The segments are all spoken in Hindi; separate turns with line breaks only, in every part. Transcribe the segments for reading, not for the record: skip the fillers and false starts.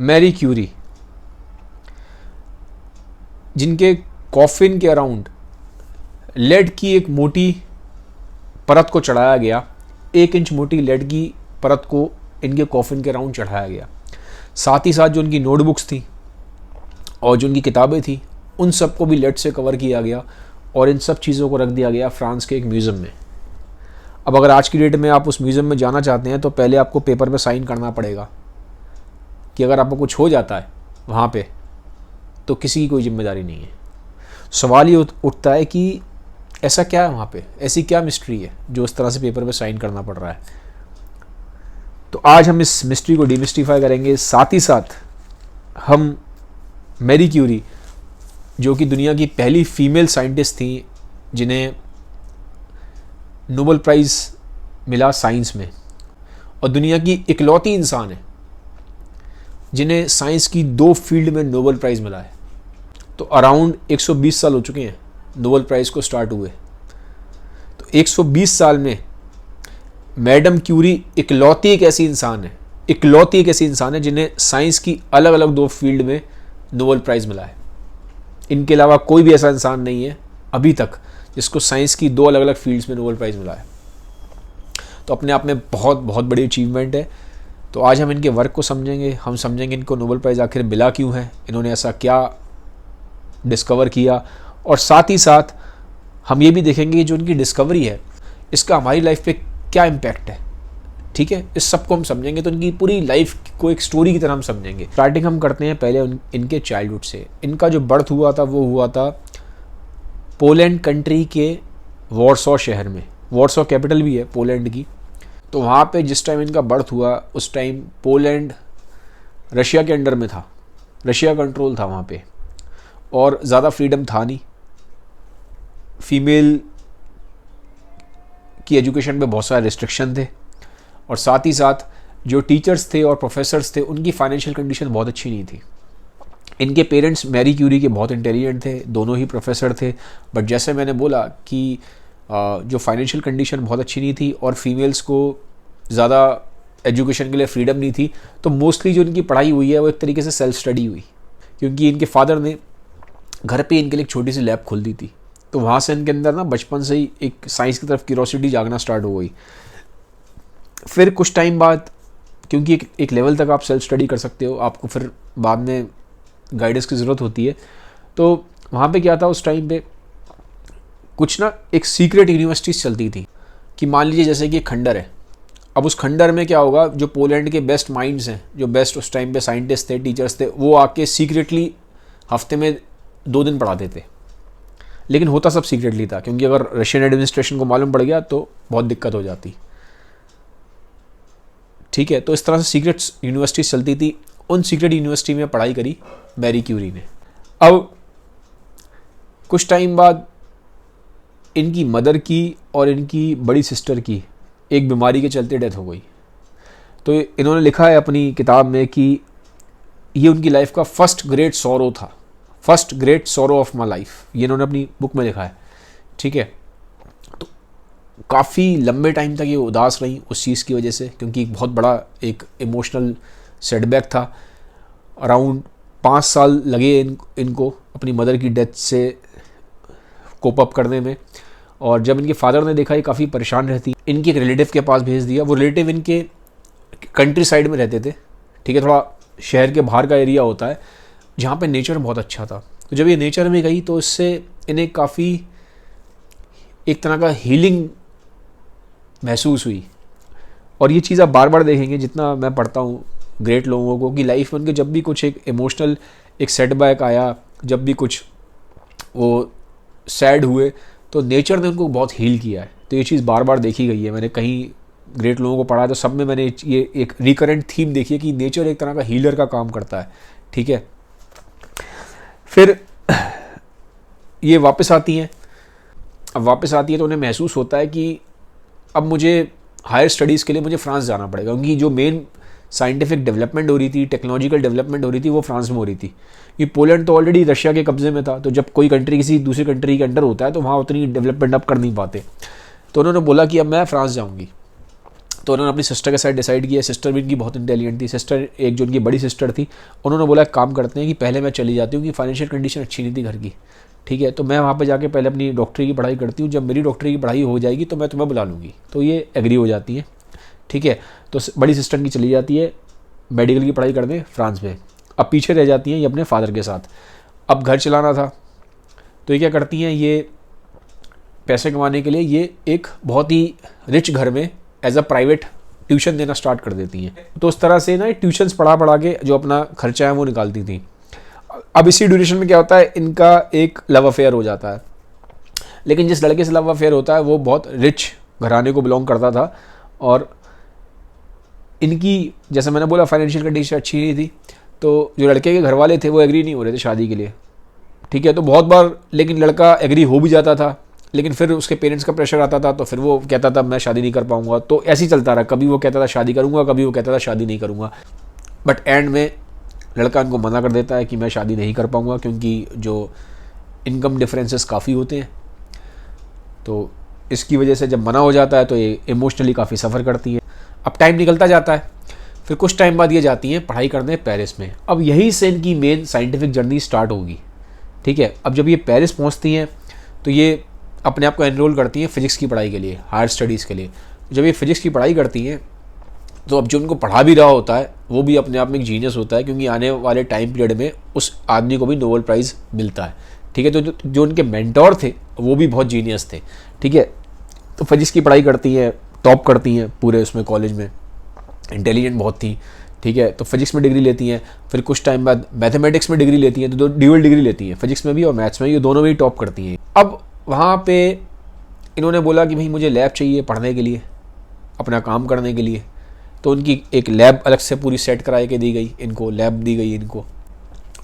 मैरी क्यूरी, जिनके कॉफिन के अराउंड लेड की एक मोटी परत को चढ़ाया गया, 1 इंच मोटी लेड की परत को इनके कॉफिन के अराउंड चढ़ाया गया। साथ ही साथ जो उनकी नोटबुक्स थी और जो उनकी किताबें थी, उन सबको भी लेड से कवर किया गया और इन सब चीज़ों को रख दिया गया फ्रांस के एक म्यूज़ियम में। अब अगर आज की डेट में आप उस म्यूज़ियम में जाना चाहते हैं तो पहले आपको पेपर पे साइन करना पड़ेगा कि अगर आपको कुछ हो जाता है वहाँ पे तो किसी की कोई जिम्मेदारी नहीं है। सवाल ये उठता है कि ऐसा क्या है वहाँ पे, ऐसी क्या मिस्ट्री है जो इस तरह से पेपर पे साइन करना पड़ रहा है। तो आज हम इस मिस्ट्री को डिमिस्टिफाई करेंगे। साथ ही साथ हम मैरी क्यूरी, जो कि दुनिया की पहली फीमेल साइंटिस्ट थी जिन्हें नोबेल प्राइज़ मिला साइंस में, और दुनिया की इकलौती इंसान है जिन्हें साइंस की 2 फील्ड में नोबेल प्राइज़ मिला है। तो अराउंड 120 साल हो चुके हैं नोबेल प्राइज़ को स्टार्ट हुए। तो 120 साल में मैडम क्यूरी इकलौती एक ऐसी इंसान है जिन्हें साइंस की अलग अलग 2 फील्ड में नोबेल प्राइज़ मिला है। इनके अलावा कोई भी ऐसा इंसान नहीं है अभी तक जिसको साइंस की 2 अलग अलग फील्ड्स में नोबेल प्राइज़ मिला है। तो अपने आप में बहुत बहुत बड़ी अचीवमेंट है। तो आज हम इनके वर्क को समझेंगे, हम समझेंगे इनको नोबेल प्राइज़ आखिर मिला क्यों है, इन्होंने ऐसा क्या डिस्कवर किया, और साथ ही साथ हम ये भी देखेंगे कि जो इनकी डिस्कवरी है इसका हमारी लाइफ पे क्या इम्पैक्ट है। ठीक है, इस सब को हम समझेंगे तो इनकी पूरी लाइफ को एक स्टोरी की तरह हम समझेंगे। स्टार्टिंग हम करते हैं पहले इनके चाइल्डहुड से। इनका जो बर्थ हुआ था वो हुआ था पोलैंड कंट्री के वॉर्सो शहर में। वॉर्सो कैपिटल भी है पोलैंड की। तो वहाँ पे जिस टाइम इनका बर्थ हुआ उस टाइम पोलैंड रशिया के अंडर में था, रशिया कंट्रोल था वहाँ पे, और ज़्यादा फ्रीडम था नहीं। फीमेल की एजुकेशन पे बहुत सारे रिस्ट्रिक्शन थे, और साथ ही साथ जो टीचर्स थे और प्रोफेसर्स थे उनकी फाइनेंशियल कंडीशन बहुत अच्छी नहीं थी। इनके पेरेंट्स मैरी क्यूरी के बहुत इंटेलिजेंट थे, दोनों ही प्रोफेसर थे, बट जैसे मैंने बोला कि जो फाइनेंशियल कंडीशन बहुत अच्छी नहीं थी और फीमेल्स को ज़्यादा एजुकेशन के लिए फ्रीडम नहीं थी, तो मोस्टली जो इनकी पढ़ाई हुई है वो एक तरीके से सेल्फ स्टडी हुई, क्योंकि इनके फादर ने घर पे इनके लिए एक छोटी सी लैब खोल दी थी। तो वहाँ से इनके अंदर ना बचपन से ही एक साइंस की तरफ क्यूरोसिटी जागना स्टार्ट हो गई। फिर कुछ टाइम बाद, क्योंकि एक लेवल तक आप सेल्फ स्टडी कर सकते हो, आपको फिर बाद में गाइडेंस की ज़रूरत होती है। तो वहाँ पे क्या था उस टाइम पे, कुछ ना एक सीक्रेट यूनिवर्सिटीज़ चलती थी कि मान लीजिए जैसे कि एक खंडर है। अब उस खंडर में क्या होगा, जो पोलैंड के बेस्ट माइंड्स हैं, जो बेस्ट उस टाइम पे साइंटिस्ट थे, टीचर्स थे, वो आके सीक्रेटली हफ्ते में 2 दिन पढ़ाते थे। लेकिन होता सब सीक्रेटली था, क्योंकि अगर रशियन एडमिनिस्ट्रेशन को मालूम पड़ गया तो बहुत दिक्कत हो जाती। ठीक है, तो इस तरह से सीक्रेट यूनिवर्सिटी चलती थी। उन सीक्रेट यूनिवर्सिटी में पढ़ाई करी मैरी क्यूरी ने। अब कुछ टाइम बाद इनकी मदर की और इनकी बड़ी सिस्टर की एक बीमारी के चलते डेथ हो गई। तो इन्होंने लिखा है अपनी किताब में कि ये उनकी लाइफ का फर्स्ट ग्रेट सॉरो था, first great sorrow of my life, ये इन्होंने अपनी बुक में लिखा है। ठीक है, तो काफ़ी लंबे टाइम तक ये उदास रही उस चीज़ की वजह से, क्योंकि एक बहुत बड़ा एक इमोशनल सेटबैक था। अराउंड 5 साल लगे इनको अपनी मदर की डेथ से कोप अप करने में। और जब इनके फादर ने देखा ये काफ़ी परेशान रहती, इनके एक रिलेटिव के पास भेज दिया। वो रिलेटिव इनके कंट्री साइड में रहते थे। ठीक है, थोड़ा शहर के बाहर का एरिया होता है जहाँ पे नेचर बहुत अच्छा था। तो जब ये नेचर में गई तो इससे इन्हें काफ़ी एक तरह का हीलिंग महसूस हुई। और ये चीज़ आप बार बार देखेंगे जितना मैं पढ़ता हूँ ग्रेट लोगों को, कि लाइफ में उनके जब भी कुछ एक इमोशनल एक सेटबैक आया, जब भी कुछ वो सैड हुए, तो नेचर ने उनको बहुत हील किया है। तो ये चीज़ बार बार देखी गई है। मैंने कहीं ग्रेट लोगों को पढ़ा तो सब में मैंने ये एक रिकरेंट थीम देखी है कि नेचर एक तरह का हीलर का काम करता है। ठीक है, फिर ये वापस आती हैं। अब वापस आती है तो उन्हें महसूस होता है कि अब मुझे हायर स्टडीज़ के लिए मुझे फ्रांस जाना पड़ेगा, क्योंकि जो मेन साइंटिफिक डेवलपमेंट हो रही थी, टेक्नोलॉजिकल डेवलपमेंट हो रही थी, वो फ्रांस में हो रही थी। ये पोलैंड तो ऑलरेडी रशिया के कब्जे में था, तो जब कोई कंट्री किसी दूसरी कंट्री के अंडर होता है तो वहाँ उतनी डेवलपमेंट अब कर नहीं पाते। तो उन्होंने बोला कि अब मैं फ्रांस जाऊँगी। तो उन्होंने अपनी सिस्टर के साथ डिसाइड किया। सिस्टर भी इनकी बहुत इंटेलिजेंट थी। सिस्टर, एक जो उनकी बड़ी सिस्टर थी, उन्होंने बोला एक काम करते हैं कि पहले मैं चली जाती हूँ कि फाइनेंशियल कंडीशन अच्छी नहीं थी घर की, ठीक है, तो मैं वहाँ पे जाके पहले अपनी डॉक्टरी की पढ़ाई करती हूँ, जब मेरी डॉक्टरी की पढ़ाई हो जाएगी तो मैं तुम्हें बुला लूँगी। तो ये एग्री हो जाती है, ठीक है। तो बड़ी सिस्टर की चली जाती है मेडिकल की पढ़ाई करने फ्रांस में। अब पीछे रह जाती हैं ये अपने फादर के साथ। अब घर चलाना था, तो ये क्या करती हैं, ये पैसे कमाने के लिए ये एक बहुत ही रिच घर में एज अ प्राइवेट ट्यूशन देना स्टार्ट कर देती हैं। तो उस तरह से ना ट्यूशन्स पढ़ा के जो अपना खर्चा है वो निकालती थी। अब इसी ड्यूरेशन में क्या होता है, इनका एक लव अफेयर हो जाता है। लेकिन जिस लड़के से लव अफेयर होता है वो बहुत रिच घराने को बिलोंग करता था, और इनकी, जैसे मैंने बोला, फाइनेंशियल कंडीशन अच्छी नहीं थी। तो जो लड़के के घर वाले थे वो एग्री नहीं हो रहे थे शादी के लिए, ठीक है। तो बहुत बार लेकिन लड़का एग्री हो भी जाता था, लेकिन फिर उसके पेरेंट्स का प्रेशर आता था, तो फिर वो कहता था मैं शादी नहीं कर पाऊंगा। तो ऐसे ही चलता रहा, कभी वो कहता था शादी करूंगा, कभी वो कहता था शादी नहीं करूंगा। बट एंड में लड़का इनको मना कर देता है कि मैं शादी नहीं कर पाऊंगा, क्योंकि जो इनकम डिफरेंसेस काफ़ी होते हैं। तो इसकी वजह से जब मना हो जाता है तो ये इमोशनली काफ़ी सफ़र करती है। अब टाइम निकलता जाता है, फिर कुछ टाइम बाद ये जाती हैं पढ़ाई करने पेरिस में। अब यहीं से इनकी मेन साइंटिफिक जर्नी स्टार्ट होगी, ठीक है। अब जब ये पेरिस पहुंचती हैं तो ये अपने आप को एनरोल करती हैं फिजिक्स की पढ़ाई के लिए, हायर स्टडीज़ के लिए। जब ये फिजिक्स की पढ़ाई करती हैं तो अब जो उनको पढ़ा भी रहा होता है वो भी अपने आप में एक जीनियस होता है, क्योंकि आने वाले टाइम पीरियड में उस आदमी को भी नोबेल प्राइज़ मिलता है, ठीक है। तो जो उनके मेंटोर थे वो भी बहुत जीनियस थे, ठीक है। तो फिजिक्स की पढ़ाई करती हैं, टॉप करती हैं पूरे उसमें कॉलेज में, इंटेलिजेंट बहुत थी, ठीक है। तो फिजिक्स में डिग्री लेती हैं, फिर कुछ टाइम बाद मैथमेटिक्स में डिग्री लेती हैं, तो ड्यूअल डिग्री लेती हैं, फिजिक्स में भी और मैथ्स में, ये दोनों में ही टॉप करती हैं। अब वहाँ पे इन्होंने बोला कि भाई मुझे लैब चाहिए पढ़ने के लिए, अपना काम करने के लिए। तो उनकी एक लैब अलग से पूरी सेट करा के दी गई इनको, लैब दी गई इनको,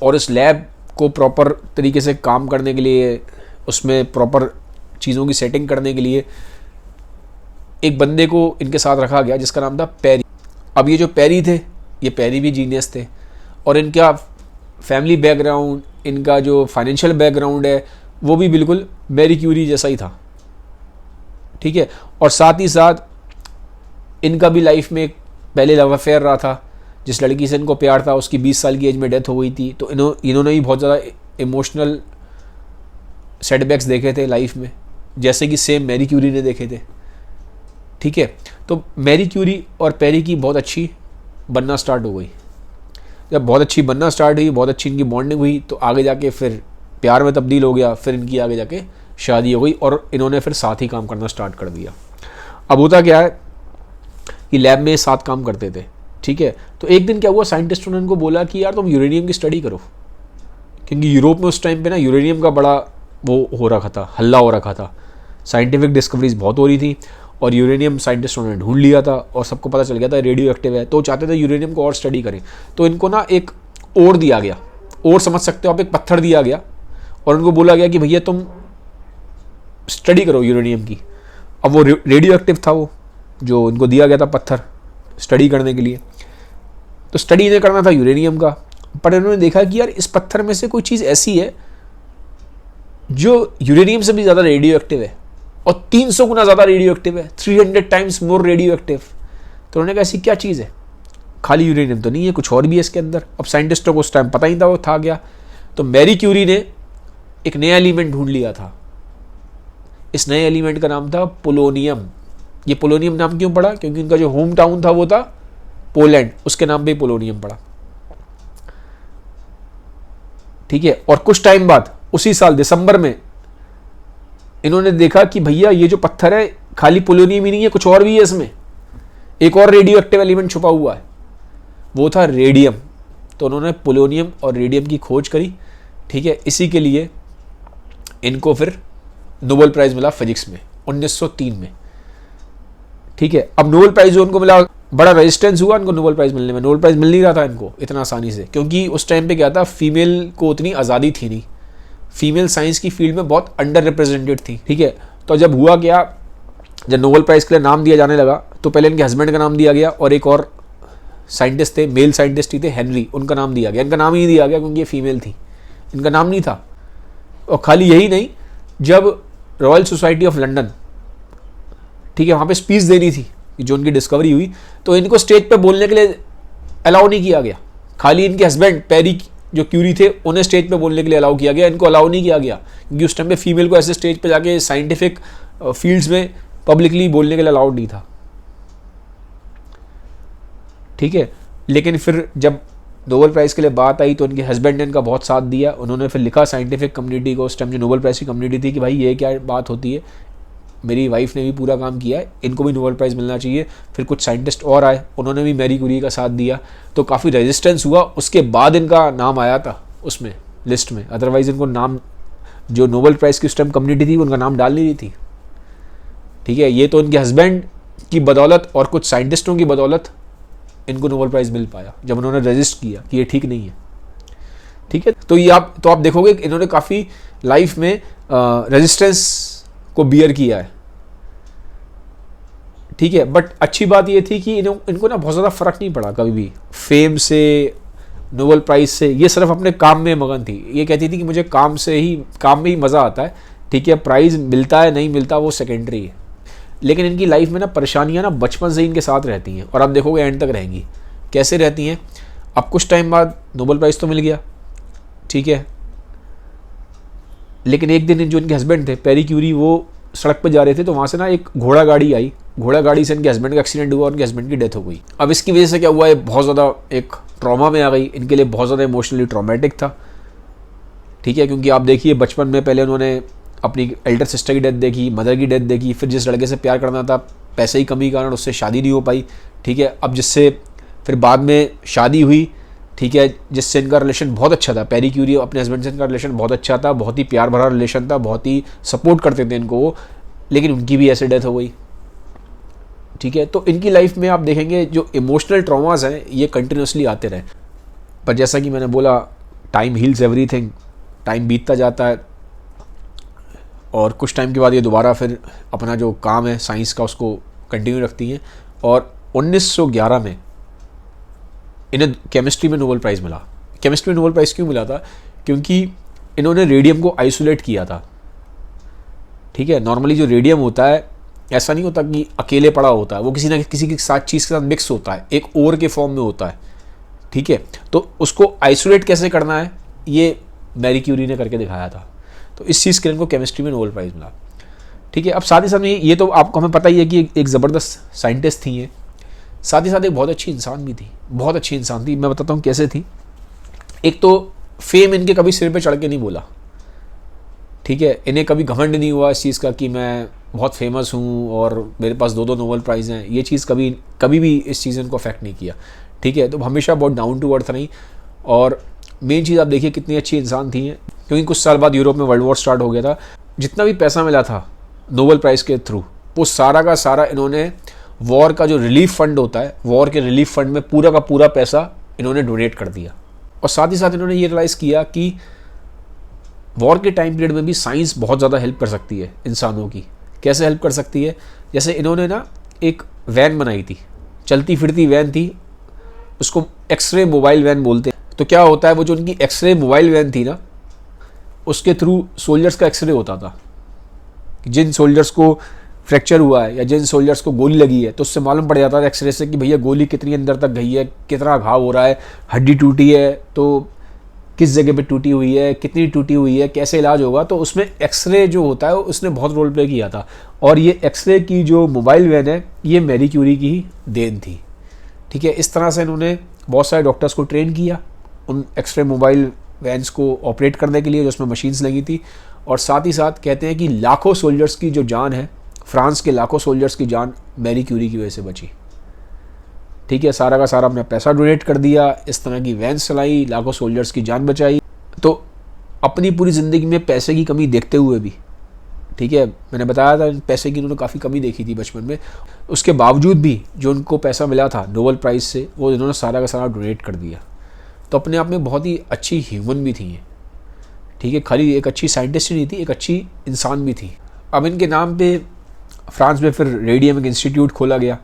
और इस लैब को प्रॉपर तरीके से काम करने के लिए, उसमें प्रॉपर चीज़ों की सेटिंग करने के लिए एक बंदे को इनके साथ रखा गया जिसका नाम था पेरी। अब ये जो पेरी थे, ये पेरी भी जीनियस थे, और इनका फैमिली बैकग्राउंड, इनका जो फाइनेंशियल बैकग्राउंड है वो भी बिल्कुल मैरी क्यूरी जैसा ही था, ठीक है। और साथ ही साथ इनका भी लाइफ में पहले लव अफेयर रहा था, जिस लड़की से इनको प्यार था उसकी 20 साल की एज में डेथ हो गई थी। तो इन्होंने भी बहुत ज़्यादा इमोशनल सेटबैक्स देखे थे लाइफ में, जैसे कि सेम मैरी क्यूरी ने देखे थे, ठीक है। तो मैरी क्यूरी और पेरी की बहुत अच्छी बनना स्टार्ट हो गई। जब बहुत अच्छी बनना स्टार्ट हुई, बहुत अच्छी इनकी बॉन्डिंग हुई, तो आगे जाके फिर प्यार में तब्दील हो गया, फिर इनकी आगे जाके शादी हो गई, और इन्होंने फिर साथ ही काम करना स्टार्ट कर दिया। अब होता क्या है कि लैब में साथ काम करते थे, ठीक है। तो एक दिन क्या हुआ, साइंटिस्टों ने इनको बोला कि यार तुम यूरेनियम की स्टडी करो, क्योंकि यूरोप में उस टाइम पे ना यूरेनियम का बड़ा वो हो रखा था, हल्ला हो रखा था, साइंटिफिक डिस्कवरीज बहुत हो रही थी, और यूरेनियम साइंटिस्टों ने ढूंढ लिया था और सबको पता चल गया था रेडियो एक्टिव है। तो चाहते थे यूरेनियम को और स्टडी करें। तो इनको ना एक ओर दिया गया, ओर समझ सकते हो आप, एक पत्थर दिया गया, और उनको बोला गया कि भैया तुम स्टडी करो यूरेनियम की। अब वो रेडियो एक्टिव था, वो जो इनको दिया गया था पत्थर स्टडी करने के लिए। तो स्टडी इन्हें करना था यूरेनियम का, पर इन्होंने देखा कि यार इस पत्थर में से कोई चीज़ ऐसी है जो यूरेनियम से भी ज़्यादा रेडियो एक्टिव है, और 300 गुना ज़्यादा रेडियो एक्टिव है, 300 टाइम्स मोर रेडियो एक्टिव। तो उन्होंने कहा ऐसी क्या चीज़ है, खाली यूरेनियम तो नहीं है, कुछ और भी है इसके अंदर। अब साइंटिस्टों को उस टाइम पता ही था वो था क्या। तो मैरी क्यूरी ने एक नया एलिमेंट ढूंढ लिया था। इस नए एलिमेंट का नाम था पोलोनियम। ये पोलोनियम नाम क्यों पड़ा, क्योंकि उनका जो होम टाउन था वो था पोलैंड, उसके नाम पे पोलोनियम पड़ा, ठीक है। और कुछ टाइम बाद उसी साल दिसंबर में इन्होंने देखा कि भैया ये जो पत्थर है खाली पोलोनियम ही नहीं है, कुछ और भी है इसमें, एक और रेडियो एक्टिव एलिमेंट छुपा हुआ है, वो था रेडियम। तो उन्होंने पोलोनियम और रेडियम की खोज करी, ठीक है। इसी के लिए इनको फिर नोबेल प्राइज मिला फिजिक्स में 1903 में, ठीक है। अब नोबेल प्राइज जो उनको मिला, बड़ा रेजिस्टेंस हुआ इनको नोबेल प्राइज मिलने में। नोबेल प्राइज मिल नहीं रहा था इनको इतना आसानी से, क्योंकि उस टाइम पे क्या था, फीमेल को उतनी आज़ादी थी नहीं, फीमेल साइंस की फील्ड में बहुत अंडर रिप्रेजेंटेड थी, ठीक है। तो जब हुआ क्या, जब नोबेल प्राइज के लिए नाम दिया जाने लगा, तो पहले इनके हस्बैंड का नाम दिया गया, और एक और साइंटिस्ट थे, मेल साइंटिस्ट ही थे, हेनरी, उनका नाम दिया गया। इनका नाम ही दिया गया क्योंकि ये फीमेल थी, इनका नाम नहीं था। और खाली यही नहीं, जब रॉयल सोसाइटी ऑफ लंदन, ठीक है, वहाँ पे स्पीच देनी थी जो उनकी डिस्कवरी हुई, तो इनको स्टेज पे बोलने के लिए अलाउ नहीं किया गया। खाली इनके हस्बैंड पेरी जो क्यूरी थे उन्हें स्टेज पे बोलने के लिए अलाउ किया गया, इनको अलाउ नहीं किया गया, क्योंकि उस टाइम पे फीमेल को ऐसे स्टेज पे जाके साइंटिफिक फील्ड्स में पब्लिकली बोलने के लिए अलाउड नहीं था। ठीक है, लेकिन फिर जब नोबेल प्राइज़ के लिए बात आई तो उनके हस्बैंड ने इनका बहुत साथ दिया। उन्होंने फिर लिखा साइंटिफिक कम्युनिटी को, उस टाइम जो नोबेल प्राइज़ की कम्युनिटी थी, कि भाई ये क्या बात होती है, मेरी वाइफ ने भी पूरा काम किया है, इनको भी नोबेल प्राइज़ मिलना चाहिए। फिर कुछ साइंटिस्ट और आए, उन्होंने भी मैरी क्यूरी का साथ दिया, तो काफ़ी रेजिस्टेंस हुआ। उसके बाद इनका नाम आया था उसमें लिस्ट में, अदरवाइज़ इनको नाम, जो नोबेल प्राइज़ की उस टाइम कम्युनिटी थी उनका नाम डाल नहीं रही थी। ठीक है, ये तो इनके हस्बैंड की बदौलत और कुछ साइंटिस्टों की बदौलत इनको नोबेल प्राइज़ मिल पाया, जब उन्होंने रजिस्ट किया कि ये ठीक नहीं है। ठीक है, तो ये आप देखोगे कि इन्होंने काफ़ी लाइफ में रेजिस्टेंस को बियर किया है। ठीक है, बट अच्छी बात ये थी कि इनको ना बहुत ज़्यादा फ़र्क नहीं पड़ा कभी भी फेम से, नोबेल प्राइज़ से। ये सिर्फ अपने काम में मगन थी। ये कहती थी कि मुझे काम में ही मज़ा आता है। ठीक है, प्राइज़ मिलता है नहीं मिलता वो सेकेंडरी है। लेकिन इनकी लाइफ में ना परेशानियां ना बचपन से ही इनके साथ रहती हैं, और आप देखोगे एंड तक रहेंगी। कैसे रहती हैं? अब कुछ टाइम बाद नोबेल प्राइज़ तो मिल गया, ठीक है, लेकिन एक दिन जो इनके हस्बैंड थे पेरी क्यूरी, वो सड़क पर जा रहे थे, तो वहाँ से ना एक घोड़ा गाड़ी आई। घोड़ा गाड़ी से इनके हस्बैंड का एक्सीडेंट हुआ और उनके हस्बैंड की डेथ हो गई। अब इसकी वजह से क्या हुआ है, बहुत ज़्यादा एक ट्रॉमा में आ गई, इनके लिए बहुत ज़्यादा इमोशनली ट्रॉमेटिक था। ठीक है, क्योंकि आप देखिए बचपन में पहले उन्होंने अपनी एल्डर सिस्टर की डेथ देखी, मदर की डेथ देखी, फिर जिस लड़के से प्यार करना था पैसे की कमी के कारण उससे शादी नहीं हो पाई। ठीक है, अब जिससे फिर बाद में शादी हुई, ठीक है, जिससे इनका रिलेशन बहुत अच्छा था, पेरी क्यूरी अपने हस्बैंड से इनका रिलेशन बहुत अच्छा था, बहुत ही प्यार भरा रिलेशन था, बहुत ही सपोर्ट करते थे इनको वो, लेकिन उनकी भी ऐसे डेथ हो गई। ठीक है, तो इनकी लाइफ में आप देखेंगे जो इमोशनल ट्रॉमास हैं ये कंटिन्यूसली आते रहे। पर जैसा कि मैंने बोला, टाइम हील्स एवरीथिंग, टाइम बीतता जाता है और कुछ टाइम के बाद ये दोबारा फिर अपना जो काम है साइंस का उसको कंटिन्यू रखती हैं। और 1911 में इन्हें केमिस्ट्री में नोबेल प्राइज़ मिला। केमिस्ट्री में नोबेल प्राइज़ क्यों मिला था? क्योंकि इन्होंने रेडियम को आइसोलेट किया था। ठीक है, नॉर्मली जो रेडियम होता है ऐसा नहीं होता कि अकेले पड़ा होता है, वो किसी ना किसी के साथ चीज़ के साथ मिक्स होता है, एक ओर के फॉर्म में होता है। ठीक है, तो उसको आइसोलेट कैसे करना है ये मैरी क्यूरी ने करके दिखाया था, तो इस चीज़ के लिए इनको केमिस्ट्री में नोबेल प्राइज़ मिला। ठीक है, अब साथ ही साथ ये तो आपको हमें पता ही है कि एक ज़बरदस्त साइंटिस्ट थी ये, साथ ही साथ एक बहुत अच्छी इंसान भी थी, बहुत अच्छी इंसान थी। मैं बताता हूँ कैसे थी। एक तो फेम इनके कभी सिर पे चढ़ के नहीं बोला। ठीक है, इन्हें कभी घमंड नहीं हुआ इस चीज़ का कि मैं बहुत फेमस हूँ और मेरे पास 2 नोबेल प्राइज़ हैं। ये चीज़ कभी भी इस चीज़ ने इनको अफेक्ट नहीं किया। ठीक है, तो हमेशा बहुत डाउन टू अर्थ रही। और मेन चीज़ आप देखिए कितनी अच्छी इंसान थी, क्योंकि कुछ साल बाद यूरोप में वर्ल्ड वॉर स्टार्ट हो गया था। जितना भी पैसा मिला था नोबेल प्राइज़ के थ्रू, वो सारा का सारा इन्होंने वॉर का जो रिलीफ फंड होता है, वॉर के रिलीफ फंड में पूरा का पूरा पैसा इन्होंने डोनेट कर दिया। और साथ ही साथ इन्होंने ये रियलाइज़ किया कि वॉर के टाइम पीरियड में भी साइंस बहुत ज़्यादा हेल्प कर सकती है इंसानों की। कैसे हेल्प कर सकती है? जैसे इन्होंने ना एक वैन बनाई थी, चलती फिरती वैन थी, उसको एक्सरे मोबाइल वैन बोलते हैं। तो क्या होता है, वो जो उनकी एक्सरे मोबाइल वैन थी ना, उसके थ्रू सोल्जर्स का एक्सरे होता था। जिन सोल्जर्स को फ्रैक्चर हुआ है या जिन सोल्जर्स को गोली लगी है, तो उससे मालूम पड़ जाता था एक्सरे से कि भैया गोली कितनी अंदर तक गई है, कितना घाव हो रहा है, हड्डी टूटी है तो किस जगह पे टूटी हुई है, कितनी टूटी हुई है, कैसे इलाज होगा। तो उसमें एक्सरे जो होता है उसने बहुत रोल प्ले किया था। और ये एक्सरे की जो मोबाइल वैन है ये मैरी क्यूरी की ही देन थी। ठीक है, इस तरह से इन्होंने बहुत सारे डॉक्टर्स को ट्रेन किया उन एक्सरे मोबाइल वैन्स को ऑपरेट करने के लिए, जो उसमें मशीन्स लगी थी। और साथ ही साथ कहते हैं कि लाखों सोल्जर्स की जो जान है, फ्रांस के लाखों सोल्जर्स की जान मैरी क्यूरी की वजह से बची। ठीक है, सारा का सारा अपना पैसा डोनेट कर दिया, इस तरह की वैन्स चलाई, लाखों सोल्जर्स की जान बचाई। तो अपनी पूरी ज़िंदगी में पैसे की कमी देखते हुए भी, ठीक है, मैंने बताया था पैसे की इन्होंने काफ़ी कमी देखी थी बचपन में, उसके बावजूद भी जो उनको पैसा मिला था नोबेल प्राइज़ से, वो इन्होंने सारा का सारा डोनेट कर दिया। तो अपने आप में बहुत ही अच्छी ह्यूमन भी थी। ठीक है, खाली एक अच्छी साइंटिस्ट ही नहीं थी, एक अच्छी इंसान भी थी। अब इनके नाम पे फ्रांस में फिर रेडियम एक इंस्टीट्यूट खोला गया,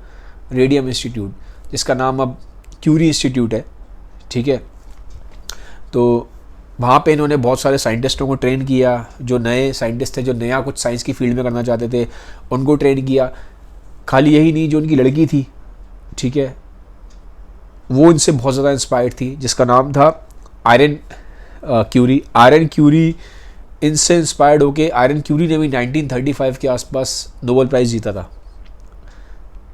रेडियम इंस्टीट्यूट, जिसका नाम अब क्यूरी इंस्टीट्यूट है। ठीक है, तो वहाँ पे इन्होंने बहुत सारे साइंटिस्टों को ट्रेन किया, जो नए साइंटिस्ट थे, जो नया कुछ साइंस की फील्ड में करना चाहते थे, उनको ट्रेन किया। खाली यही नहीं, जो उनकी लड़की थी, ठीक है, वो इनसे बहुत ज़्यादा इंस्पायर्ड थी, जिसका नाम था आयरन क्यूरी। आयरन क्यूरी इनसे इंस्पायर्ड होके, आयरन क्यूरी ने भी 1935 के आसपास नोबेल प्राइज़ जीता था,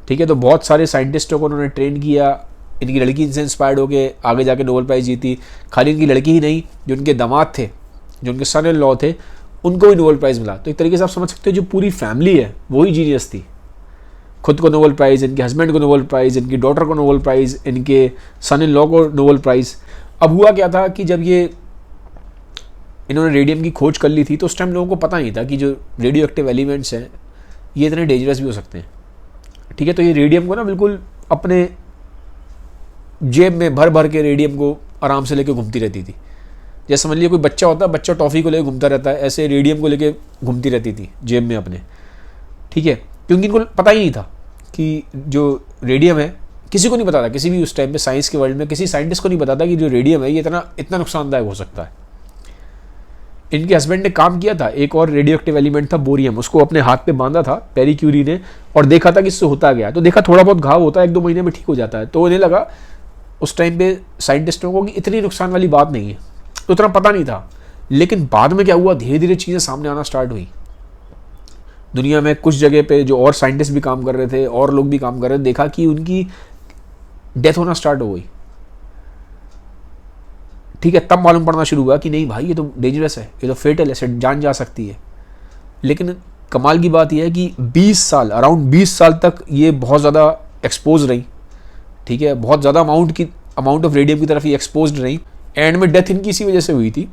ठीक है। तो बहुत सारे साइंटिस्टों को उन्होंने ट्रेन किया, इनकी लड़की इनसे इंस्पायर्ड होके आगे जाके नोबेल प्राइज़ जीती। खाली इनकी लड़की ही नहीं, जो उनके दामाद थे, जो उनके सन इन लॉ थे, उनको भी नोबेल प्राइज़ मिला। तो एक तरीके से आप समझ सकते हो जो पूरी फैमिली है वही जीनियस थी। खुद को नोबेल प्राइज़, इनके हस्बैंड को नोबेल प्राइज़, इनकी डॉटर को नोबेल प्राइज़, इनके सन इन लॉ को नोबेल प्राइज़। अब हुआ क्या था कि जब ये इन्होंने रेडियम की खोज कर ली थी, तो उस टाइम लोगों को पता नहीं था कि जो रेडियो एक्टिव एलिमेंट्स हैं ये इतने डेंजरस भी हो सकते हैं, ठीक है। तो ये रेडियम को ना बिल्कुल अपने जेब में भर भर के रेडियम को आराम से लेके घूमती रहती थी। जैसे समझ लीजिए कोई बच्चा होता है, बच्चा टॉफ़ी को लेकर घूमता रहता है, ऐसे रेडियम को लेके घूमती रहती थी जेब में अपने, ठीक है। क्योंकि इनको पता ही नहीं था कि जो रेडियम है, किसी को नहीं पता था, किसी भी उस टाइम पे साइंस के वर्ल्ड में किसी साइंटिस्ट को नहीं पता था कि जो रेडियम है ये इतना नुकसानदायक हो सकता है। इनके हस्बैंड ने काम किया था, एक और रेडियो एक्टिव एलिमेंट था बोरियम, उसको अपने हाथ पे बांधा था मैरी क्यूरी ने, और देखा था कि इससे होता गया। तो देखा थोड़ा बहुत घाव होता है, 1-2 महीने में ठीक हो जाता है। तो उन्हें लगा उस टाइम पे साइंटिस्टों को कि इतनी नुकसान वाली बात नहीं है, तो उतना पता नहीं था। लेकिन बाद में क्या हुआ, धीरे धीरे चीज़ें सामने आना स्टार्ट हुई। दुनिया में कुछ जगह पे जो और साइंटिस्ट भी काम कर रहे थे और लोग भी काम कर रहे थे, देखा कि उनकी डेथ होना स्टार्ट हो गई, ठीक है। तब मालूम पड़ना शुरू हुआ कि नहीं भाई, ये तो डेंजरस है, ये तो फेटल है, जान जा सकती है। लेकिन कमाल की बात यह है कि 20 साल, अराउंड 20 साल तक ये बहुत ज़्यादा एक्सपोज रही, ठीक है। बहुत ज़्यादा अमाउंट ऑफ रेडियम की तरफ ये एक्सपोज रही। एंड में डेथ इनकी इसी वजह से हुई थी,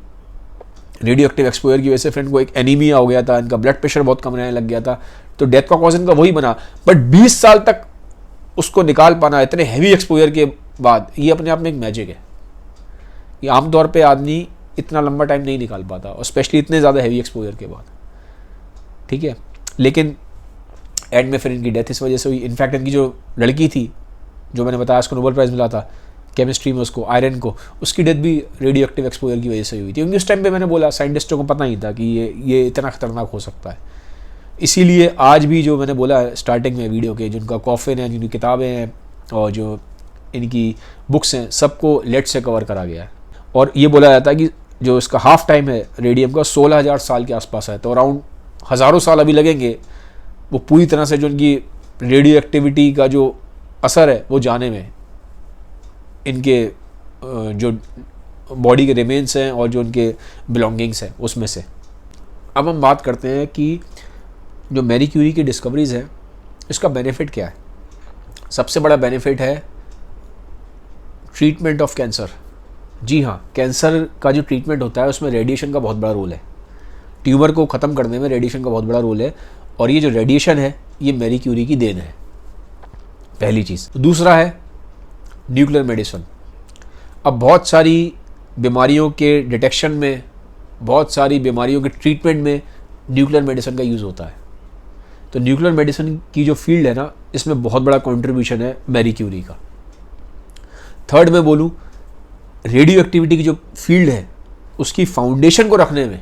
रेडियो एक्टिव एक्सपोजर की वजह से। फ्रेंड को एक एनीमिया हो गया था, इनका ब्लड प्रेशर बहुत कम रहने लग गया था, तो डेथ का कॉज इनका वही बना। बट 20 साल तक उसको निकाल पाना इतने हैवी एक्सपोजर के बाद, ये अपने आप में एक मैजिक है। ये आमतौर पे आदमी इतना लंबा टाइम नहीं निकाल पाता, और स्पेशली इतने ज़्यादा हैवी एक्सपोजर के बाद, ठीक है। लेकिन एंड में फिर इनकी डेथ इस वजह से हुई। इनफैक्ट इनकी जो लड़की थी, जो मैंने बताया उसको नोबेल प्राइज़ मिला था केमिस्ट्री में, उसको आयरन को, उसकी डेथ भी रेडियो एक्टिव एक्सपोजर की वजह से हुई थी। क्योंकि उस टाइम पे मैंने बोला साइंटिस्टों को पता नहीं था कि ये इतना खतरनाक हो सकता है। इसीलिए आज भी जो मैंने बोला स्टार्टिंग में वीडियो के, जिनका कॉफिन है, जिनकी किताबें हैं और जो इनकी बुक्स हैं, सबको लेड से कवर करा गया है। और ये बोला जाता है कि जो इसका हाफ टाइम है रेडियम का 16,000 साल के आसपास है। तो अराउंड हज़ारों साल अभी लगेंगे वो पूरी तरह से जो उनकी रेडियो एक्टिविटी का जो असर है वो जाने में, इनके जो बॉडी के रिमेन्स हैं और जो उनके बिलोंगिंग्स हैं उसमें से। अब हम बात करते हैं कि जो मैरी क्यूरी की डिस्कवरीज़ हैं, इसका बेनिफिट क्या है। सबसे बड़ा बेनिफिट है ट्रीटमेंट ऑफ कैंसर। जी हाँ, कैंसर का जो ट्रीटमेंट होता है उसमें रेडिएशन का बहुत बड़ा रोल है। ट्यूमर को ख़त्म करने में रेडिएशन का बहुत बड़ा रोल है, और ये जो रेडिएशन है ये मैरी क्यूरी की देन है, पहली चीज़। दूसरा है न्यूक्लियर मेडिसिन। अब बहुत सारी बीमारियों के डिटेक्शन में, बहुत सारी बीमारियों के ट्रीटमेंट में न्यूक्लियर मेडिसिन का यूज़ होता है। तो न्यूक्लियर मेडिसिन की जो फील्ड है ना, इसमें बहुत बड़ा कंट्रीब्यूशन है मैरी क्यूरी का। थर्ड में बोलूँ, रेडियो एक्टिविटी की जो फील्ड है उसकी फाउंडेशन को रखने में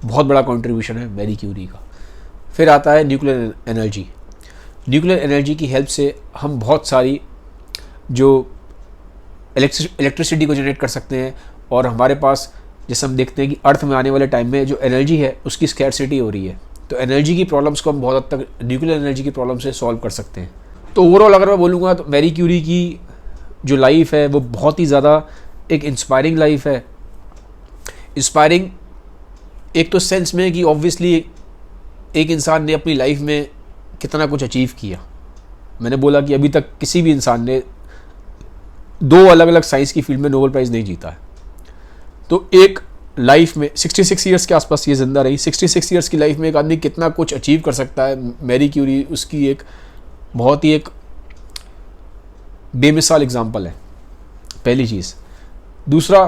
बहुत बड़ा कंट्रीब्यूशन है मैरी क्यूरी का। फिर आता है न्यूक्लियर एनर्जी। न्यूक्लियर एनर्जी की हेल्प से हम बहुत सारी जो इलेक्ट्रिसिटी को जनरेट कर सकते हैं, और हमारे पास जैसे हम देखते हैं कि अर्थ में आने वाले टाइम में जो एनर्जी है उसकी स्कैरसिटी हो रही है, तो एनर्जी की प्रॉब्लम्स को हम बहुत हद तक न्यूक्लियर एनर्जी की प्रॉब्लम से सॉल्व कर सकते हैं। तो ओवरऑल अगर मैं बोलूँगा तो मैरी क्यूरी की जो लाइफ है वो बहुत ही ज़्यादा एक इंस्पायरिंग लाइफ है। इंस्पायरिंग एक तो सेंस में कि ऑब्वियसली एक इंसान ने अपनी लाइफ में कितना कुछ अचीव किया। मैंने बोला कि अभी तक किसी भी इंसान ने 2 अलग अलग साइंस की फील्ड में नोबेल प्राइज़ नहीं जीता है। तो एक लाइफ में 66 ईयर्स के आसपास ये ज़िंदा रही, 66 ईयर्स की लाइफ में एक आदमी कितना कुछ अचीव कर सकता है। मैरी क्यूरी उसकी एक बहुत ही एक बेमिसाल एग्जाम्पल है, पहली चीज़। दूसरा,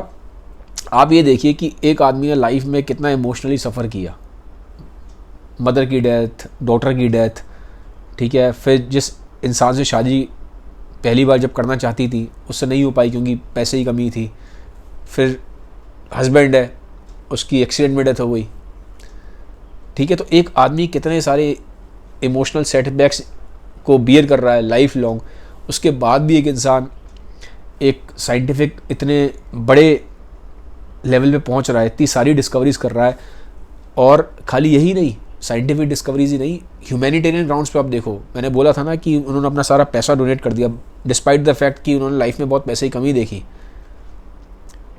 आप ये देखिए कि एक आदमी ने लाइफ में कितना इमोशनली सफ़र किया। मदर की डेथ, डॉटर की डेथ, ठीक है। फिर जिस इंसान से शादी पहली बार जब करना चाहती थी उससे नहीं हो पाई क्योंकि पैसे की कमी थी। फिर हस्बैंड है, उसकी एक्सीडेंट में डेथ हो गई, ठीक है। तो एक आदमी कितने सारे इमोशनल सेटबैक्स को बियर कर रहा है लाइफ लॉन्ग, उसके बाद भी एक इंसान एक साइंटिफिक इतने बड़े लेवल पे पहुंच रहा है, इतनी सारी डिस्कवरीज कर रहा है। और खाली यही नहीं, साइंटिफिक डिस्कवरीज ही नहीं, ह्यूमैनिटेरियन ग्राउंड्स पे आप देखो, मैंने बोला था ना कि उन्होंने अपना सारा पैसा डोनेट कर दिया डिस्पाइट द फैक्ट कि उन्होंने लाइफ में बहुत पैसे की कमी देखी,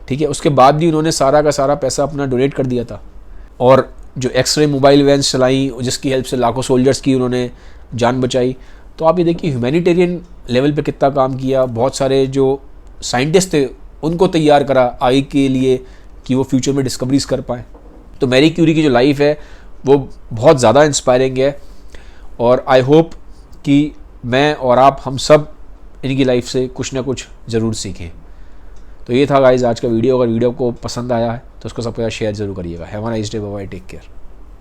ठीक है, उसके बाद भी उन्होंने सारा का सारा पैसा अपना डोनेट कर दिया था। और जो एक्सरे मोबाइल वैन्स चलाई जिसकी हेल्प से लाखों सोल्जर्स की उन्होंने जान बचाई। तो आप ये देखिए ह्यूमैनिटेरियन लेवल पे कितना काम किया। बहुत सारे जो साइंटिस्ट थे उनको तैयार करा आई के लिए कि वो फ्यूचर में डिस्कवरीज कर पाएँ। तो मैरी क्यूरी की जो लाइफ है वो बहुत ज़्यादा इंस्पायरिंग है और आई होप कि मैं और आप हम सब इनकी लाइफ से कुछ ना कुछ ज़रूर सीखें। तो ये था गाइस आज का वीडियो। अगर वीडियो को पसंद आया है तो उसको सबके साथ शेयर ज़रूर करिएगा। Have a nice day, bye bye, take care.